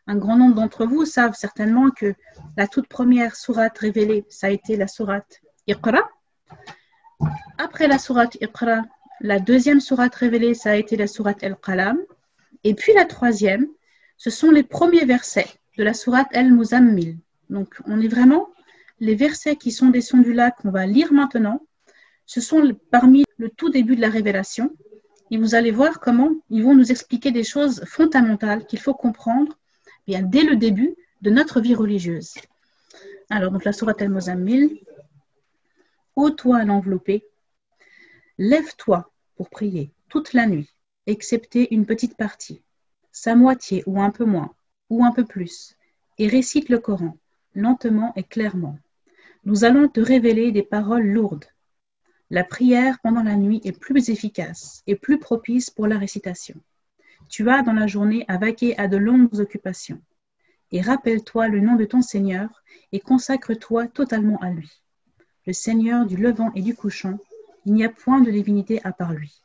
un grand nombre d'entre vous savent certainement que la toute première sourate révélée, ça a été la sourate Iqra. Après la sourate Iqra, la deuxième sourate révélée, ça a été la sourate Al-Qalam. Et puis la troisième, ce sont les premiers versets de la sourate Al-Muzammil. Donc, on est vraiment, les versets qui sont descendus là, qu'on va lire maintenant, ce sont parmi le tout début de la révélation. Et vous allez voir comment ils vont nous expliquer des choses fondamentales qu'il faut comprendre bien, dès le début de notre vie religieuse. Alors, donc la sourate Al-Muzammil, ô toi l'enveloppé, lève-toi pour prier toute la nuit, excepté une petite partie, sa moitié ou un peu moins, ou un peu plus, et récite le Coran, lentement et clairement. Nous allons te révéler des paroles lourdes. La prière pendant la nuit est plus efficace et plus propice pour la récitation. Tu as dans la journée à vaquer à de longues occupations. Et rappelle-toi le nom de ton Seigneur et consacre-toi totalement à lui. Le Seigneur du levant et du couchant, il n'y a point de divinité à part lui.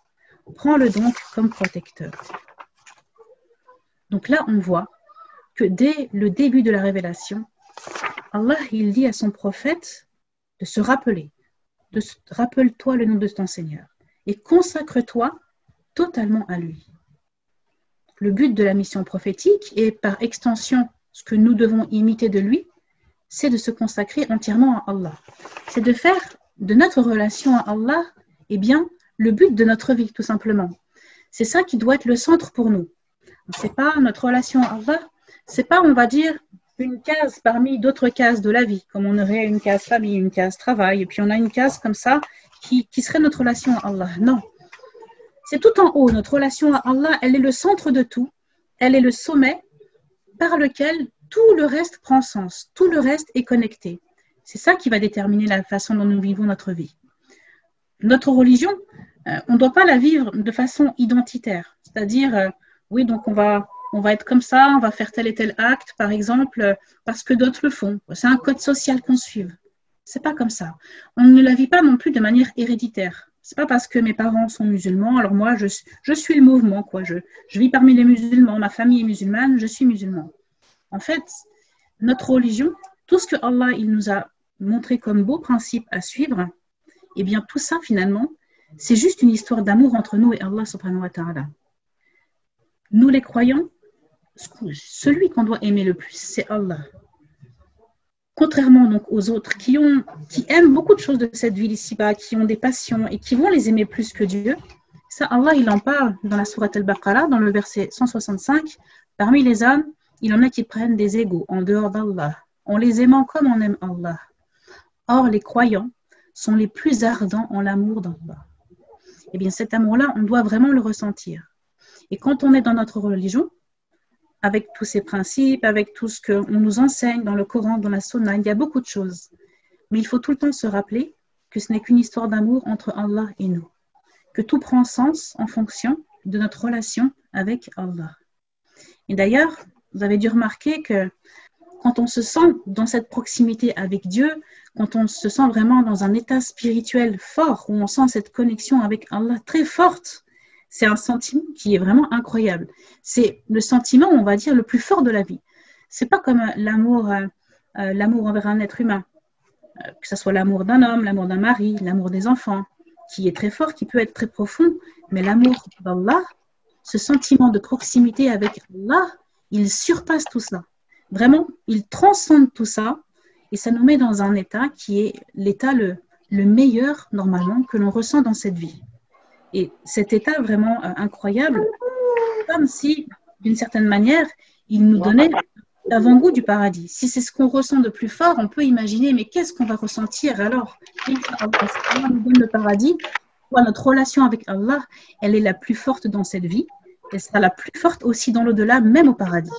Prends-le donc comme protecteur. Donc là, on voit que dès le début de la révélation, Allah, il dit à son prophète de se rappeler, rappelle-toi le nom de ton Seigneur et consacre-toi totalement à lui. Le but de la mission prophétique et par extension ce que nous devons imiter de lui, c'est de se consacrer entièrement à Allah. C'est de faire de notre relation à Allah, eh bien, le but de notre vie, tout simplement. C'est ça qui doit être le centre pour nous. C'est pas notre relation à Allah, c'est pas, on va dire, une case parmi d'autres cases de la vie, comme on aurait une case famille, une case travail, et puis on a une case comme ça qui serait notre relation à Allah. Non. C'est tout en haut. Notre relation à Allah, elle est le centre de tout. Elle est le sommet par lequel tout le reste prend sens. Tout le reste est connecté. C'est ça qui va déterminer la façon dont nous vivons notre vie. Notre religion, on ne doit pas la vivre de façon identitaire. C'est-à-dire, oui, donc on va être comme ça, on va faire tel et tel acte, par exemple, parce que d'autres le font. C'est un code social qu'on suive. C'est pas comme ça. On ne la vit pas non plus de manière héréditaire. C'est pas parce que mes parents sont musulmans, alors moi, je suis le mouvement, quoi. Je vis parmi les musulmans, ma famille est musulmane, je suis musulman. En fait, notre religion, tout ce que Allah il nous a montré comme beaux principes à suivre, eh bien, tout ça, finalement, c'est juste une histoire d'amour entre nous et Allah subhanahu wa ta'ala. Nous, les croyants, celui qu'on doit aimer le plus, c'est Allah. Contrairement donc aux autres qui aiment beaucoup de choses de cette vie ici-bas, qui ont des passions et qui vont les aimer plus que Dieu, ça Allah il en parle dans la sourate Al-Baqarah, dans le verset 165. Parmi les hommes, il en a qui prennent des égaux en dehors d'Allah, en les aimant comme on aime Allah. Or, les croyants sont les plus ardents en l'amour d'Allah. Eh bien, cet amour-là, on doit vraiment le ressentir. Et quand on est dans notre religion, avec tous ces principes, avec tout ce qu'on nous enseigne dans le Coran, dans la Sunna, il y a beaucoup de choses. Mais il faut tout le temps se rappeler que ce n'est qu'une histoire d'amour entre Allah et nous. Que tout prend sens en fonction de notre relation avec Allah. Et d'ailleurs, vous avez dû remarquer que quand on se sent dans cette proximité avec Dieu, quand on se sent vraiment dans un état spirituel fort, où on sent cette connexion avec Allah très forte, c'est un sentiment qui est vraiment incroyable. C'est le sentiment, on va dire, le plus fort de la vie. C'est pas comme l'amour envers un être humain, que ce soit l'amour d'un homme, l'amour d'un mari, l'amour des enfants, qui est très fort, qui peut être très profond. Mais l'amour d'Allah, ce sentiment de proximité avec Allah, il surpasse tout ça. Vraiment, il transcende tout ça et ça nous met dans un état qui est l'état le meilleur, normalement, que l'on ressent dans cette vie. Et cet état vraiment incroyable, comme si, d'une certaine manière, il nous donnait l'avant-goût du paradis. Si c'est ce qu'on ressent de plus fort, on peut imaginer, mais qu'est-ce qu'on va ressentir alors? Si Allah nous donne le paradis, notre relation avec Allah, elle est la plus forte dans cette vie, elle sera la plus forte aussi dans l'au-delà, même au paradis.